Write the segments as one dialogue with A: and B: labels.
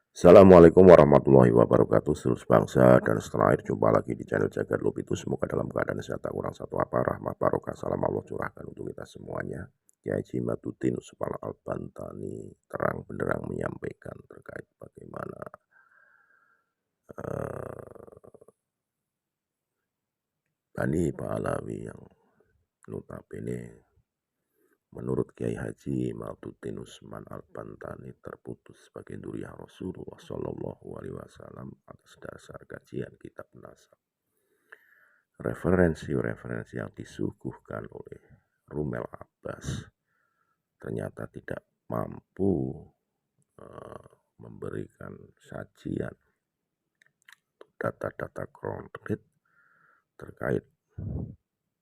A: Assalamualaikum warahmatullahi wabarakatuh, seluruh bangsa dan setanah air. Jumpa lagi di channel Jagat Loop itu. Semoga dalam keadaan sehat, tak kurang satu apa, rahmat barokah salam Allah curahkan untuk kita semuanya. Kiai Haji Matutin Usman Al-Bantani terang benderang menyampaikan terkait bagaimana Bani Pahlawi yang notabene menurut Kiai Haji Matutin Usman Al-Bantani terputus sebagai duriah Rasulullah Shallallahu Alaihi Wasallam atas dasar kajian kitab nasab. Referensi-referensi yang disuguhkan oleh Rumel Abbas ternyata tidak mampu memberikan sajian data-data konkret terkait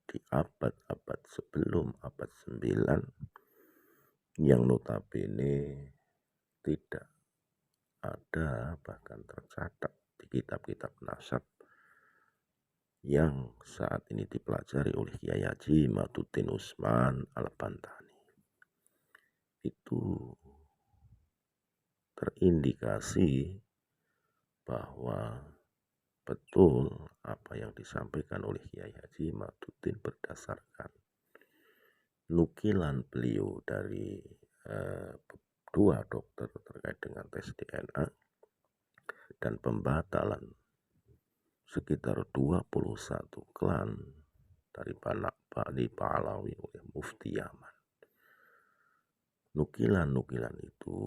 A: di abad-abad sebelum abad 9 yang notabene tidak ada bahkan tercatat di kitab-kitab nasab yang saat ini dipelajari oleh Kiai Haji Matutin Usman Al-Bantani. Itu terindikasi bahwa betul apa yang disampaikan oleh Kiai Haji Matutin berdasarkan nukilan beliau dari dua dokter terkait dengan tes DNA dan pembatalan sekitar 21 klan dari Bani Pahlawi oleh Mufti Yaman. Nukilan-nukilan itu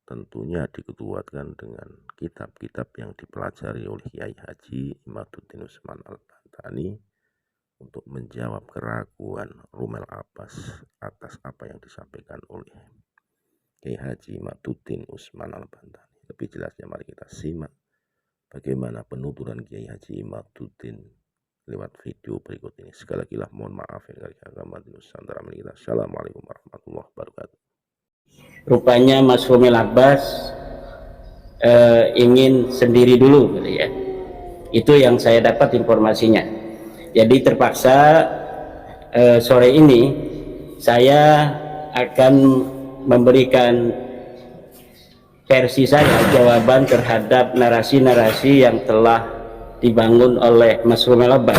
A: tentunya dikuatkan dengan kitab-kitab yang dipelajari oleh Kiai Haji Matutin Usman Al-Bantani untuk menjawab keraguan Rumel Abbas atas apa yang disampaikan oleh Kiai Haji Matutin Usman Al-Bantani. Lebih jelasnya mari kita simak bagaimana penuturan Kiai Haji Matutin lewat video berikut ini. Sekali lagi mohon maaf yang dari agama Nusantara kita. Assalamualaikum warahmatullahi wabarakatuh.
B: Rupanya Mas Rumel Abbas ingin sendiri dulu gitu ya. Itu yang saya dapat informasinya. Jadi terpaksa sore ini saya akan memberikan versi saya jawaban terhadap narasi-narasi yang telah dibangun oleh Mas Rumel Abbas.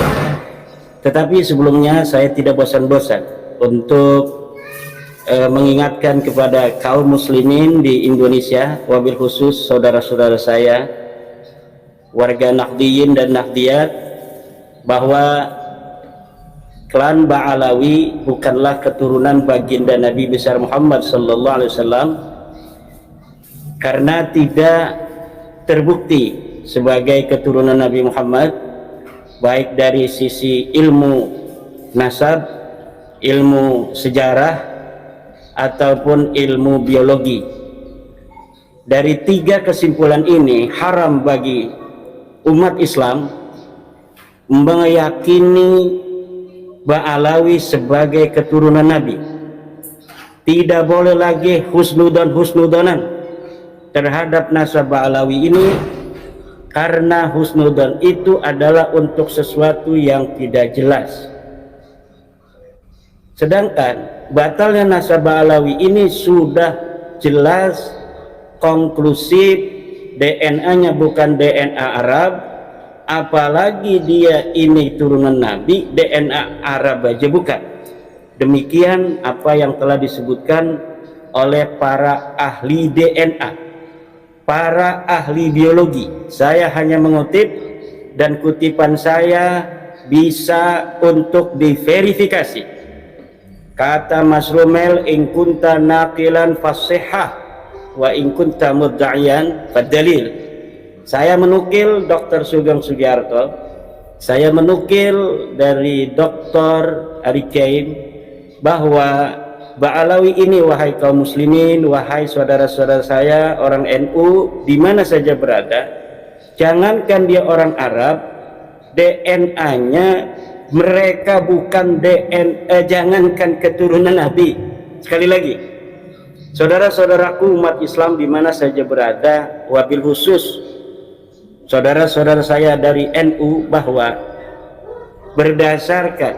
B: Tetapi sebelumnya saya tidak bosan-bosan untuk mengingatkan kepada kaum muslimin di Indonesia, wabil khusus saudara-saudara saya warga Nahdliyin dan Nahdliyat, bahwa klan Ba'alawi bukanlah keturunan baginda Nabi besar Muhammad sallallahu alaihi wasallam, karena tidak terbukti sebagai keturunan Nabi Muhammad baik dari sisi ilmu nasab, ilmu sejarah ataupun ilmu biologi. Dari tiga kesimpulan ini haram bagi umat Islam meyakini Ba'alawi sebagai keturunan Nabi. Tidak boleh lagi husnudonan terhadap nasab Ba'alawi ini, karena husnudon itu adalah untuk sesuatu yang tidak jelas. Sedangkan batalnya nasab Ba'alawi ini sudah jelas, konklusif, DNA-nya bukan DNA Arab, apalagi dia ini turunan Nabi, DNA Arab aja bukan. Demikian apa yang telah disebutkan oleh para ahli DNA, para ahli biologi. Saya hanya mengutip, dan kutipan saya bisa untuk diverifikasi. Kata Mas Rumel, in kunta naqilan fasihah wa in kunta mudda'iyan fadalil. Saya menukil Dr. Sugeng Sugiarto, saya menukil dari Dr. Ari Kain, bahwa Ba'alawi ini, wahai kaum muslimin, wahai saudara-saudara saya orang NU di mana saja berada, jangankan dia orang Arab, DNA-nya mereka bukan DNA, jangankan keturunan Nabi. Sekali lagi, saudara-saudaraku umat Islam di mana saja berada, wabil khusus saudara-saudara saya dari NU, bahwa berdasarkan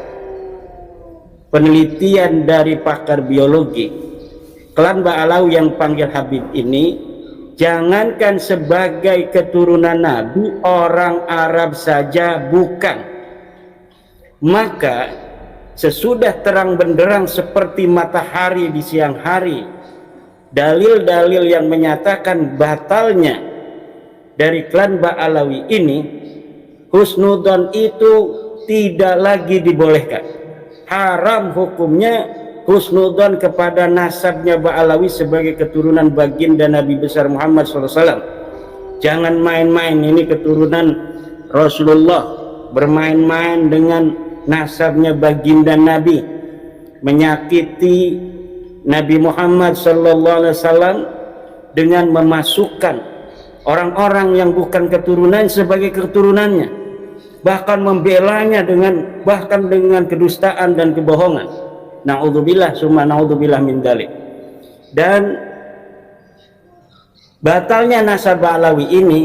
B: penelitian dari pakar biologi, klan Ba'alawi yang panggil Habib ini jangankan sebagai keturunan Nabi, orang Arab saja bukan. Maka sesudah terang benderang seperti matahari di siang hari, dalil-dalil yang menyatakan batalnya dari klan Ba'alawi ini, husnudzon itu tidak lagi dibolehkan. Haram hukumnya husnudzon kepada nasabnya Ba'alawi sebagai keturunan baginda Nabi besar Muhammad SAW. Jangan main-main, ini keturunan Rasulullah, bermain-main dengan nasabnya baginda Nabi, menyakiti Nabi Muhammad SAW dengan memasukkan orang-orang yang bukan keturunan sebagai keturunannya, bahkan membelanya bahkan dengan kedustaan dan kebohongan. Na'udzubillah summa na'udzubillah min dzalik. Dan batalnya nasab Ba'alawi ini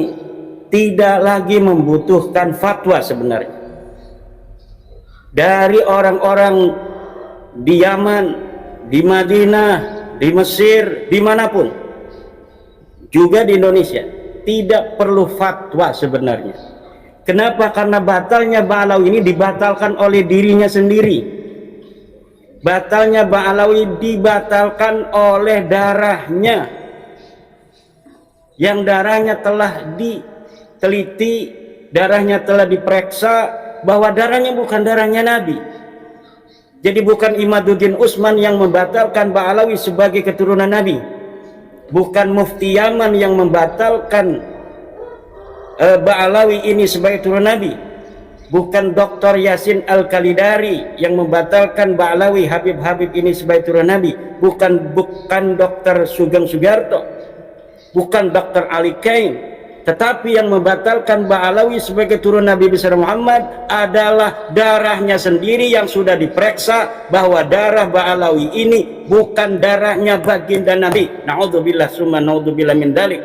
B: tidak lagi membutuhkan fatwa sebenarnya dari orang-orang di Yaman, di Madinah, di Mesir, dimanapun, juga di Indonesia, tidak perlu fatwa sebenarnya. Kenapa? Karena batalnya Ba'alawi ini dibatalkan oleh dirinya sendiri. Batalnya Ba'alawi dibatalkan oleh darahnya, yang darahnya telah diteliti, darahnya telah diperiksa bahwa darahnya bukan darahnya Nabi. Jadi bukan Imaduddin Utsman yang membatalkan Ba'alawi sebagai keturunan Nabi, bukan Mufti Yaman yang membatalkan Ba'alawi ini sebagai keturunan Nabi, bukan Dr. Yasin Al-Kalidari yang membatalkan Ba'alawi Habib ini sebagai keturunan Nabi, bukan Dr. Sugeng Sugiarto, bukan Dr. Ali Kain. Tetapi yang membatalkan Ba'alawi sebagai keturunan Nabi besar Muhammad adalah darahnya sendiri yang sudah diperiksa bahwa darah Ba'alawi ini bukan darahnya baginda Nabi. Na'udzubillah summa na'udzubillah min dzalik.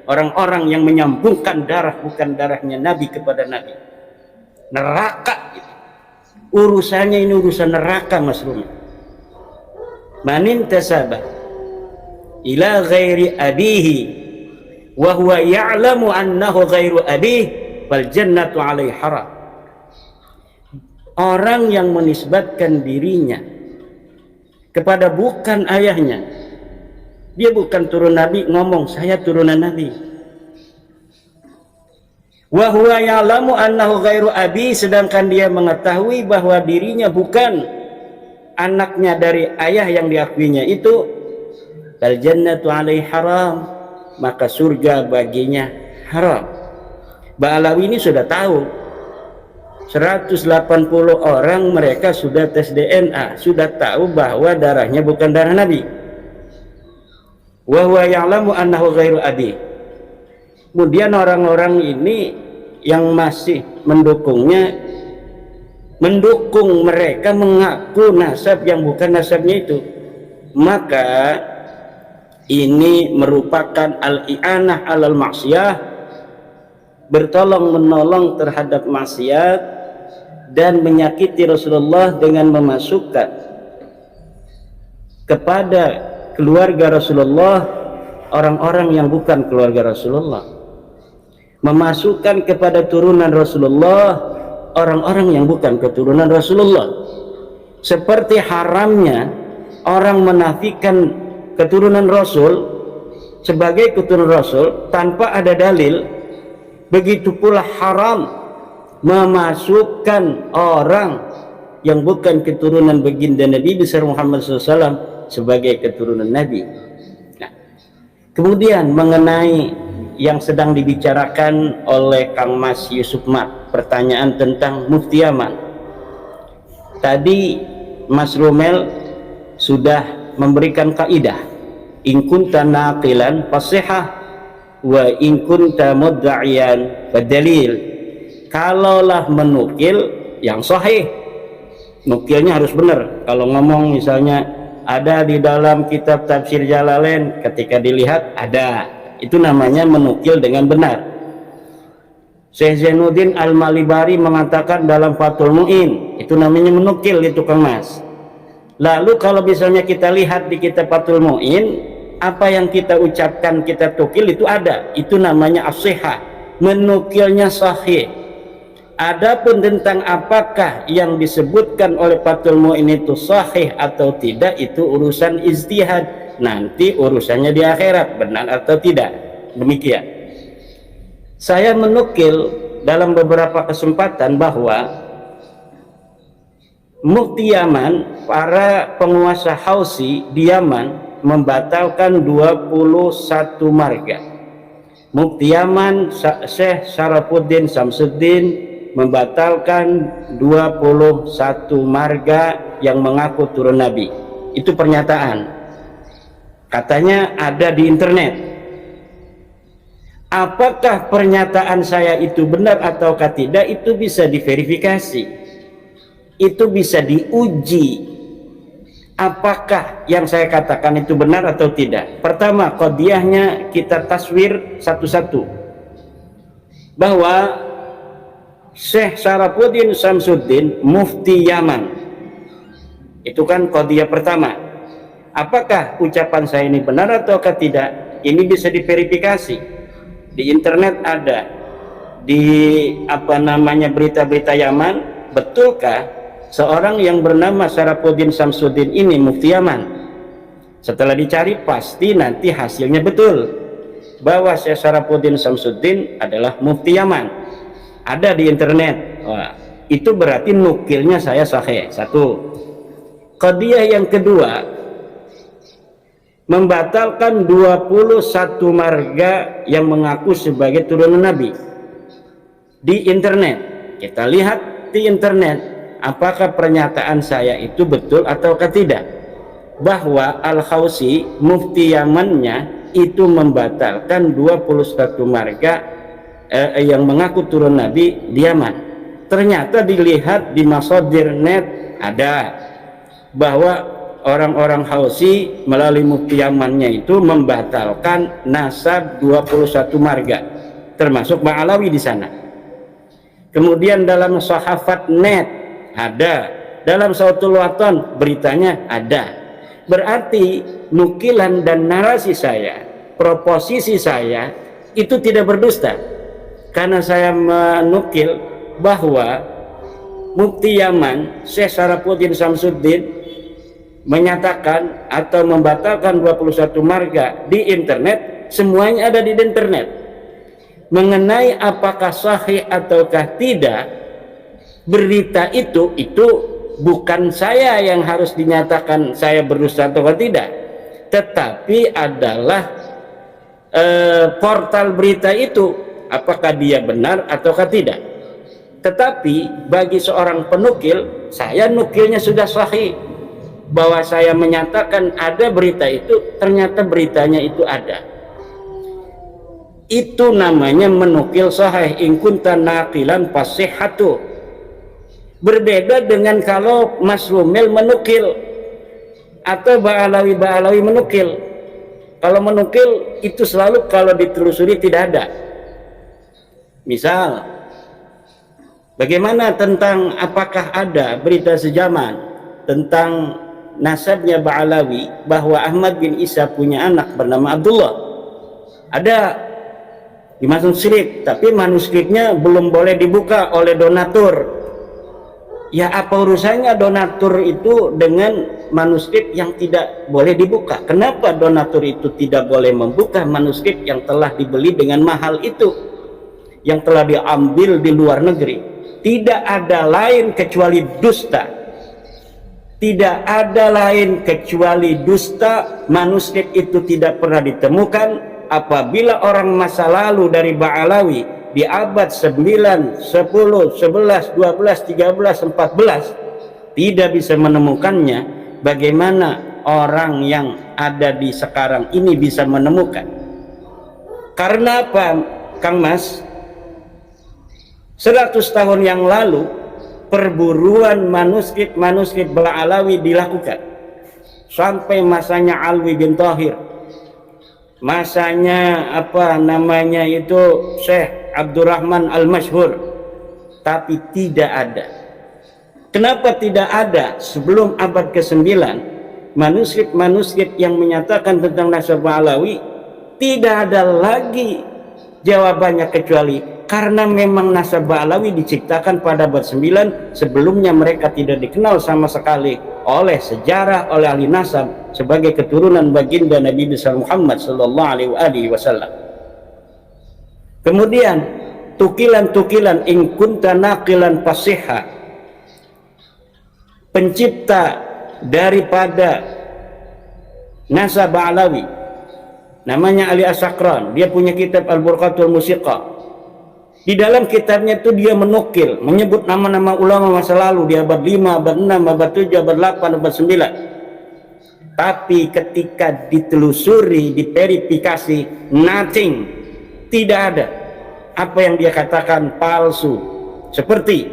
B: Orang-orang yang menyambungkan darah bukan darahnya Nabi kepada Nabi. Neraka gitu. Urusannya ini urusan neraka, Mas Rumi. Manin tasabah ila ghairi abihi wa huwa ya'lamu annahu ghairu abih fal jannatu alaihi haram. Orang yang menisbatkan dirinya kepada bukan ayahnya, dia bukan turun Nabi, ngomong saya turunan Nabi. Wa huwa ya'lamu annahu ghairu abi, sedangkan dia mengetahui bahwa dirinya bukan anaknya dari ayah yang diakuinya itu, fal jannatu alaihi haram, maka surga baginya haram. Ba'alawi ini sudah tahu, 180 orang mereka sudah tes DNA, sudah tahu bahwa darahnya bukan darah Nabi. Wa huwa ya'lamu annahu ghairu abi. Kemudian orang-orang ini yang masih mendukungnya, mendukung mereka mengaku nasab yang bukan nasabnya itu, maka ini merupakan al-i'anah alal maksiyah, bertolong menolong terhadap maksiat dan menyakiti Rasulullah dengan memasukkan kepada keluarga Rasulullah orang-orang yang bukan keluarga Rasulullah, memasukkan kepada turunan Rasulullah orang-orang yang bukan keturunan Rasulullah. Seperti haramnya orang menafikan keturunan Rasul sebagai keturunan Rasul tanpa ada dalil, begitu pula haram memasukkan orang yang bukan keturunan baginda Nabi besar Muhammad SAW sebagai keturunan Nabi. Nah, kemudian mengenai yang sedang dibicarakan oleh Kang Mas Yusuf Mat, pertanyaan tentang Mufti Yaman. Tadi Mas Romel sudah memberikan kaidah, in kunta naqilan fasihah wa in kunta mudda'iyan fadalil. Kalaulah menukil yang sahih, nukilnya harus benar. Kalau ngomong misalnya ada di dalam kitab tafsir Jalalain, ketika dilihat ada, itu namanya menukil dengan benar. Syekh Zainuddin Al-Malibari mengatakan dalam Fathul Mu'in, itu namanya menukil, itu Kang Mas. Lalu kalau misalnya kita lihat di kitab Fathul Mu'in, apa yang kita ucapkan, kita tukil itu ada, itu namanya as-sihah, menukilnya sahih. Adapun tentang apakah yang disebutkan oleh Fathul Mu'in itu sahih atau tidak, itu urusan ijtihad, nanti urusannya di akhirat, benar atau tidak. Demikian. Saya menukil dalam beberapa kesempatan bahwa Mufti Yaman, para penguasa Hausi di Yaman membatalkan 21 marga. Mufti Yaman Syekh Syarafuddin Samsuddin membatalkan 21 marga yang mengaku turun Nabi. Itu pernyataan. Katanya ada di internet. Apakah pernyataan saya itu benar ataukah tidak, itu bisa diverifikasi. Itu bisa diuji apakah yang saya katakan itu benar atau tidak. Pertama, qadiyahnya kita taswir satu-satu, bahwa Syekh Syarafuddin Samsuddin Mufti Yaman, itu kan qadiyah pertama. Apakah ucapan saya ini benar ataukah tidak? Ini bisa diverifikasi. Di internet ada, di berita-berita Yaman, betulkah seorang yang bernama Syarafuddin Samsuddin ini Mufti Yaman? Setelah dicari pasti nanti hasilnya betul bahwa Syekh Syarafuddin Samsuddin adalah Mufti Yaman. Ada di internet. Wah, itu berarti nukilnya saya sahih. Satu. Qadiyah yang kedua, membatalkan 21 marga yang mengaku sebagai turunan Nabi di internet. Kita lihat di internet apakah pernyataan saya itu betul ataukah tidak, bahwa Al-Hausi Mufti Yamannya itu membatalkan 21 marga yang mengaku turun Nabi di Yaman. Ternyata dilihat di masadir net ada bahwa orang-orang Hausi melalui Mufti Yamannya itu membatalkan nasab 21 marga, termasuk Ba'alawi di sana. Kemudian dalam Sahafat net ada, dalam Sautul Waton beritanya ada. Berarti nukilan dan narasi saya, proposisi saya itu tidak berdusta, karena saya menukil bahwa Mufti Yaman Syekh Syarafuddin Samsuddin menyatakan atau membatalkan 21 marga di internet. Semuanya ada di internet. Mengenai apakah sahih ataukah tidak berita itu bukan saya yang harus dinyatakan saya berdusta atau tidak, tetapi adalah portal berita itu apakah dia benar ataukah tidak. Tetapi bagi seorang penukil, saya nukilnya sudah sahih, bahwa saya menyatakan ada berita itu, ternyata beritanya itu ada. Itu namanya menukil sahih. In kunta naqilan fasihhatu. Berbeda dengan kalau Mas Rumil menukil atau Ba'alawi menukil. Kalau menukil itu selalu kalau ditelusuri tidak ada. Misal, bagaimana tentang apakah ada berita sejaman tentang nasabnya Ba'alawi bahwa Ahmad bin Isa punya anak bernama Abdullah? Ada di manuskrip, tapi manuskripnya belum boleh dibuka oleh donatur. Ya, apa urusannya donatur itu dengan manuskrip yang tidak boleh dibuka? Kenapa donatur itu tidak boleh membuka manuskrip yang telah dibeli dengan mahal itu, yang telah diambil di luar negeri? Tidak ada lain kecuali dusta. Tidak ada lain kecuali dusta. Manuskrip itu tidak pernah ditemukan. Apabila orang masa lalu dari Ba'alawi di abad 9, 10, 11, 12, 13, 14 tidak bisa menemukannya, bagaimana orang yang ada di sekarang ini bisa menemukan? Karena apa, Kang Mas? 100 tahun yang lalu perburuan manuskrip Ba'alawi dilakukan sampai masanya Alwi bin Thahir, masanya Syekh Abdurrahman Al-Masyhur, tapi tidak ada. Kenapa tidak ada? Sebelum abad ke-9 manuskrip yang menyatakan tentang nasab Alawi, tidak ada lagi jawabannya kecuali karena memang nasab Alawi diciptakan pada abad 9. Sebelumnya mereka tidak dikenal sama sekali oleh sejarah, oleh ahli nasab sebagai keturunan baginda Nabi besar Muhammad sallallahu alaihi wasallam. Kemudian tukilan in kunta naqilan fasihha, pencipta daripada nasab Alawi namanya Ali As-Sakran. Dia punya kitab Al-Burqatul Musiqa. Di dalam kitabnya itu dia menukil, menyebut nama-nama ulama masa lalu di abad 5, abad 6, abad 7, abad 8, abad 9. Tapi ketika ditelusuri, diverifikasi, nothing, tidak ada. Apa yang dia katakan palsu. Seperti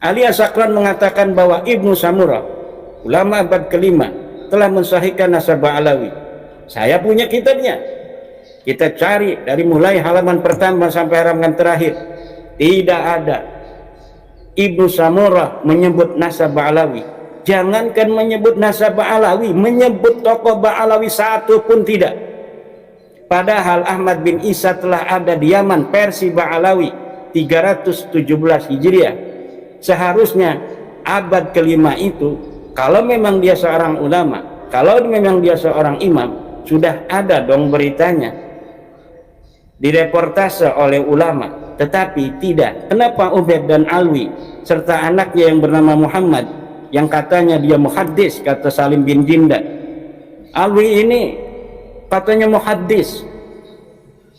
B: Ali As-Sakran mengatakan bahwa Ibnu Samurah, ulama abad ke-5, telah mensahihkan nasab Alawi. Saya punya kitabnya. Kita cari dari mulai halaman pertama sampai halaman terakhir. Tidak ada Ibnu Samurah menyebut nasab Alawi. Jangankan menyebut nasab Alawi, menyebut tokoh Ba'alawi satu pun tidak. Padahal Ahmad bin Isa telah ada di Yaman, versi Ba'alawi 317 Hijriah. Seharusnya abad ke-5 itu, kalau memang dia seorang ulama, kalau memang dia seorang imam, sudah ada dong beritanya, direportase oleh ulama. Tetapi tidak. Kenapa Ubaid dan Alwi serta anaknya yang bernama Muhammad, yang katanya dia muhaddis, kata Salim bin Jinda, Alwi ini katanya muhaddis,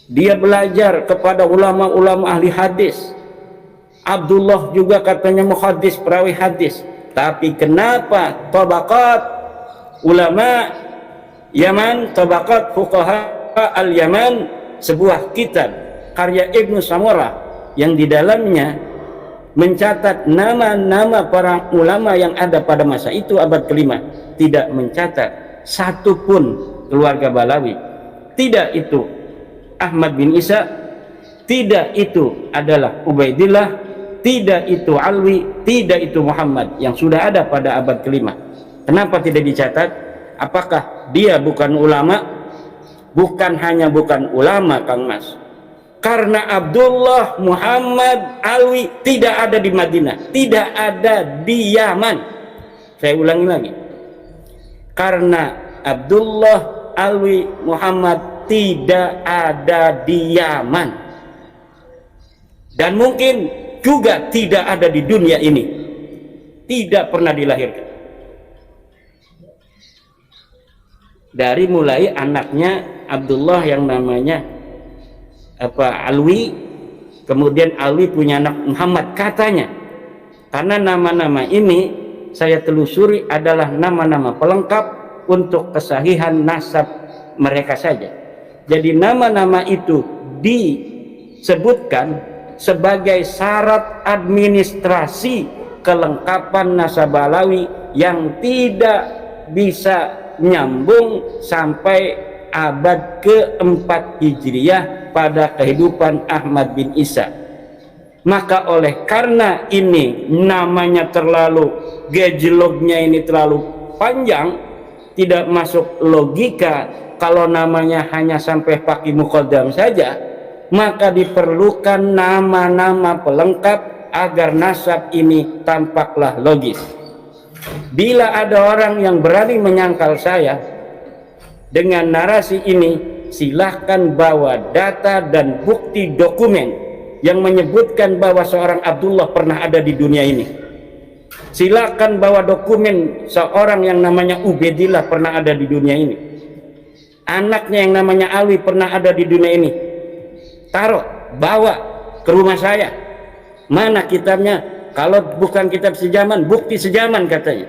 B: dia belajar kepada ulama-ulama ahli hadis. Abdullah juga katanya muhaddis, perawi hadis. Tapi kenapa tabaqat ulama Yaman, tabaqat fuqaha al-Yaman, sebuah kitab karya Ibnu Samurah yang di dalamnya mencatat nama-nama para ulama yang ada pada masa itu abad ke-5, tidak mencatat satu pun keluarga Ba'alawi. Tidak itu Ahmad bin Isa, tidak itu adalah Ubaidillah, tidak itu Alwi, tidak itu Muhammad yang sudah ada pada abad ke-5. Kenapa tidak dicatat? Apakah dia bukan ulama? Bukan hanya bukan ulama, Kang Mas, karena Abdullah, Muhammad, Alwi tidak ada di Madinah, tidak ada di Yaman. Saya ulangi lagi, karena Abdullah, Alwi, Muhammad tidak ada di Yaman, dan mungkin juga tidak ada di dunia ini, tidak pernah dilahirkan. Dari mulai anaknya Abdullah yang namanya Alwi, kemudian Alwi punya anak Muhammad katanya. Karena nama-nama ini saya telusuri adalah nama-nama pelengkap untuk kesahihan nasab mereka saja. Jadi nama-nama itu disebutkan sebagai syarat administrasi kelengkapan nasab Alawi yang tidak bisa nyambung sampai abad ke-4 Hijriah pada kehidupan Ahmad bin Isa. Maka oleh karena ini namanya terlalu, gejlognya ini terlalu panjang, tidak masuk logika kalau namanya hanya sampai pakai muqaddam saja, maka diperlukan nama-nama pelengkap agar nasab ini tampaklah logis. Bila ada orang yang berani menyangkal saya dengan narasi ini, silahkan bawa data dan bukti dokumen yang menyebutkan bahwa seorang Abdullah pernah ada di dunia ini. Silahkan bawa dokumen seorang yang namanya Ubaidillah pernah ada di dunia ini. Anaknya yang namanya Alwi pernah ada di dunia ini. Taruh, bawa ke rumah saya. Mana kitabnya? Kalau bukan kitab sejaman, bukti sejaman katanya.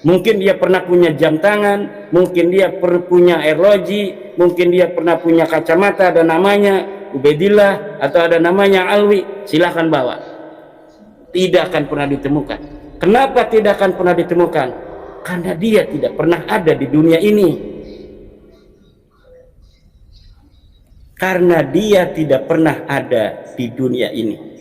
B: Mungkin dia pernah punya jam tangan, mungkin dia pernah punya arloji, mungkin dia pernah punya kacamata ada namanya Ubaidillah atau ada namanya Alwi. Silahkan bawa. Tidak akan pernah ditemukan. Kenapa tidak akan pernah ditemukan? Karena dia tidak pernah ada di dunia ini. Karena dia tidak pernah ada di dunia ini.